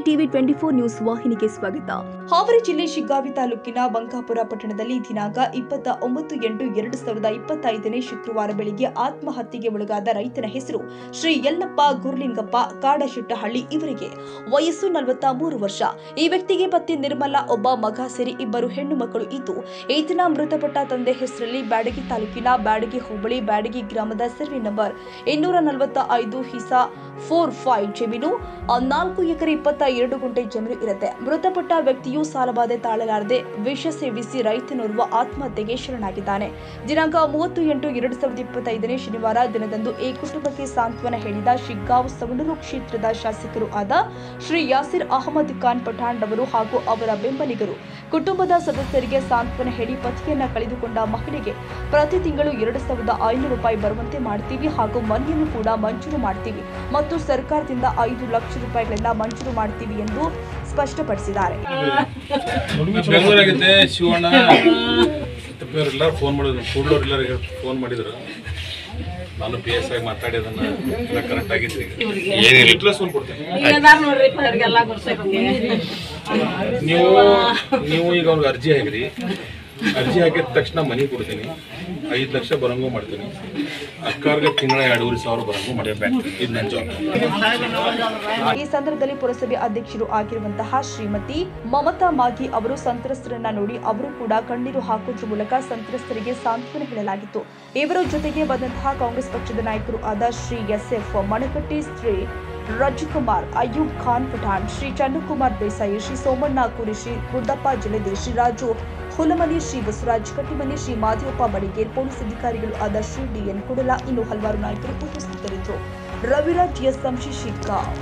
TV 24 news ವಾಹಿನಿಗೆ ಸ್ವಾಗತ. ಹಾವೇರಿ ಜಿಲ್ಲೆ ಶಿಗ್ಗಾವಿ ತಾಲೂಕಿನ ಬಂಕಾಪುರ ಪಟ್ಟಣದಲ್ಲಿ ದಿನಾಂಕ 29/8/2025 ಶುಕ್ರವಾರ ಬೆಳಿಗ್ಗೆ ಆತ್ಮಹತ್ಯೆಗೆ ಒಳಗಾದ ರೈತನ ಹೆಸರು ಶ್ರೀ ಯಲ್ಲಪ್ಪ ಗುರ್ಲಿಂಗಪ್ಪ ಕಾಡಶೆಟ್ಟಹಳ್ಳಿ. ಇವರಿಗೆ ವಯಸ್ಸು 43 ವರ್ಷ. ಈ ವ್ಯಕ್ತಿಗೆ ಪತ್ನಿ ನಿರ್ಮಲಾ, ಒಬ್ಬ ಮಗ ಸೇರಿ 2 ಹೆಣ್ಣು ಮಕ್ಕಳು ಇದ್ದು, ಈತನ ಮೃತಪಟ್ಟ ತಂದೆ ಹೆಸರಲ್ಲಿ ಬ್ಯಾಡಗಿ ತಾಲೂಕಿನ ಬ್ಯಾಡಗಿ ಹೋಬಳಿ ಬ್ಯಾಡಗಿ ಗ್ರಾಮದ ಸರ್ವೆ ನಂಬರ್ 245 ಹಿಸಾ 45 ಜಮೀನು 4 ಎಕರೆ 22 ಗುಂಟೆ ಜಮೀನು ಇರುತ್ತೆ. ಮೃತಪಟ್ಟ ವ್ಯಕ್ತಿಯು ಸಾಲಬಾಧೆ ತಾಳಲಾರದೆ ವಿಷ ಸೇವಿಸಿ ರೈತನೋರ್ವ ಆತ್ಮಹತ್ಯೆಗೆ ಶರಣಾಗಿದ್ದಾನೆ. ದಿನಾಂಕ 30/8/2025 ಶನಿವಾರ ದಿನದಂದು ಈ ಕುಟುಂಬಕ್ಕೆ ಸಾಂತ್ವನ ಹೇಳಿದ ಶಿಗ್ಗಾಂವ್ ಸವಣೂರು ಕ್ಷೇತ್ರದ ಶಾಸಕರು ಆದ ಶ್ರೀ ಯಾಸಿರ್ ಅಹಮದ್ ಖಾನ್ ಪಠಾಣ್ ರವರು ಹಾಗೂ ಅವರ ಬೆಂಬಲಿಗರು ಕುಟುಂಬದ ಸದಸ್ಯರಿಗೆ ಸಾಂತ್ವನ ಹೇಳಿ ಪತಿಯನ್ನ ಕಳೆದುಕೊಂಡ ಮಹಿಳೆಗೆ ಪ್ರತಿ ತಿಂಗಳು 2,500 ರೂಪಾಯಿ ಬರುವಂತೆ ಮಾಡ್ತೀವಿ ಹಾಗೂ ಮನೆಯನ್ನು ಕೂಡ ಮಂಜೂರು ಮಾಡ್ತೀವಿ ಮತ್ತು ಸರ್ಕಾರದಿಂದ 5 ಲಕ್ಷ ರೂಪಾಯಿಗಳನ್ನ ಮಂಜೂರು ಮಾಡ್ತೀವಿ ಎಂದು ಸ್ಪಷ್ಟಪಡಿಸಿದ್ದಾರೆ. ನಾನು PS ಆಗಿ ಮಾತಾಡಿದನ್ನ ಕರೆಕ್ಟ್ ಆಗಿದ್ರಿ. ನೀವು ಈಗ ಅವ್ರಿಗೆ ಅರ್ಜಿ ಹಾಕಿರಿ. ಅರ್ಜಿ ಹಾಕಿದ ತಕ್ಷಣ ಮನೆ ಕೊಡ್ತೀನಿ, 5 ಲಕ್ಷ ಬರಂಗು ಮಾಡ್ತೀನಿ. ಅಕ್ಕಾರ್ಗೆ ತಿಂಗಳ 2,500 ಬರಂಗು ಮಾಡಬೇಕು. ಇದು ನನ್ನ ಜವಾಬ್ದಾರಿ. ಈ ಸಂದರ್ಭದಲ್ಲಿ ಪುರಸಭೆ ಅಧ್ಯಕ್ಷರು ಆಗಿರುವಂತಹ ಶ್ರೀಮತಿ ಮಮತಾ ಮಾಗಿ ಅವರು ಸಂತ್ರಸ್ತರನ್ನ ನೋಡಿ ಅವರು ಕೂಡ ಕಣ್ಣೀರು ಹಾಕುವುದರ ಮೂಲಕ ಸಂತ್ರಸ್ತರಿಗೆ ಸಾಂತ್ವನ ಹೇಳಲಾಗಿತ್ತು. ಇವರ ಜೊತೆಗೆ ಬಂದಂತಹ ಕಾಂಗ್ರೆಸ್ ಪಕ್ಷದ ನಾಯಕರು ಆದ ಶ್ರೀ SF ಮಣಕಟ್ಟಿ, ಶ್ರೀ ರಜುಕುಮಾರ್, ಅಯ್ಯೂಬ್ ಖಾನ್ ಪಠಾಣ್, ಶ್ರೀ ಚಂದ್ರಕುಮಾರ್ ದೇಸಾಯಿ, ಶ್ರೀ ಸೋಮಣ್ಣ ಕೂರಿ, ಶ್ರೀ ಗುಡ್ಡಪ್ಪ ಜಲದಿ, ಶ್ರೀ ರಾಜು ಹುಲಮನಿ, ಶ್ರೀ ಬಸವರಾಜ್ ಕಟ್ಟಿಮನಿ, ಶ್ರೀ ಮಾದೇವಪ್ಪ ಬಡಿಗೇರ್, ಪೊಲೀಸ್ ಅಧಿಕಾರಿಗಳು ಆದ ಶ್ರೀ DN ಕುಡಲ, ಇನ್ನು ಹಲವಾರು ನಾಯಕರು ಉಪಸ್ಥಿತರಿದ್ದರು. ರವಿರಾಜ್ ಎಸ್ ಶಿಗ್ಗಾಂವ್.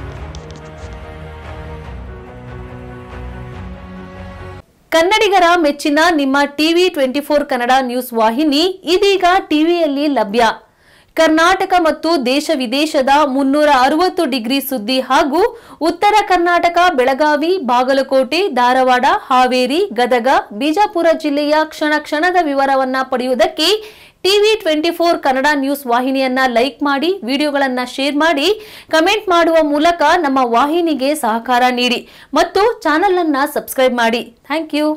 ಕನ್ನಡಿಗರ ಮೆಚ್ಚಿನ ನಿಮ್ಮ ಟಿವಿ 24 ಕನ್ನಡ ನ್ಯೂಸ್ ವಾಹಿನಿ ಇದೀಗ ಟಿವಿಯಲ್ಲಿ ಲಭ್ಯ. ಕರ್ನಾಟಕ ಮತ್ತು ದೇಶ ವಿದೇಶದ 360 ಡಿಗ್ರಿ ಸುದ್ದಿ ಹಾಗೂ ಉತ್ತರ ಕರ್ನಾಟಕ, ಬೆಳಗಾವಿ, ಬಾಗಲಕೋಟೆ, ಧಾರವಾಡ, ಹಾವೇರಿ, ಗದಗ, ಬಿಜಾಪುರ ಜಿಲ್ಲೆಯ ಕ್ಷಣ ಕ್ಷಣದ ವಿವರವನ್ನ ಪಡೆಯುವುದಕ್ಕೆ ಟಿವಿ 24 ಕನ್ನಡ ನ್ಯೂಸ್ ವಾಹಿನಿಯನ್ನ ಲೈಕ್ ಮಾಡಿ, ವಿಡಿಯೋಗಳನ್ನ ಶೇರ್ ಮಾಡಿ, ಕಮೆಂಟ್ ಮಾಡುವ ಮೂಲಕ ನಮ್ಮ ವಾಹಿನಿಗೆ ಸಹಕಾರ ನೀಡಿ ಮತ್ತು ಚಾನೆಲ್ ಅನ್ನ ಸಬ್ಸ್ಕ್ರೈಬ್ ಮಾಡಿ. Thank you.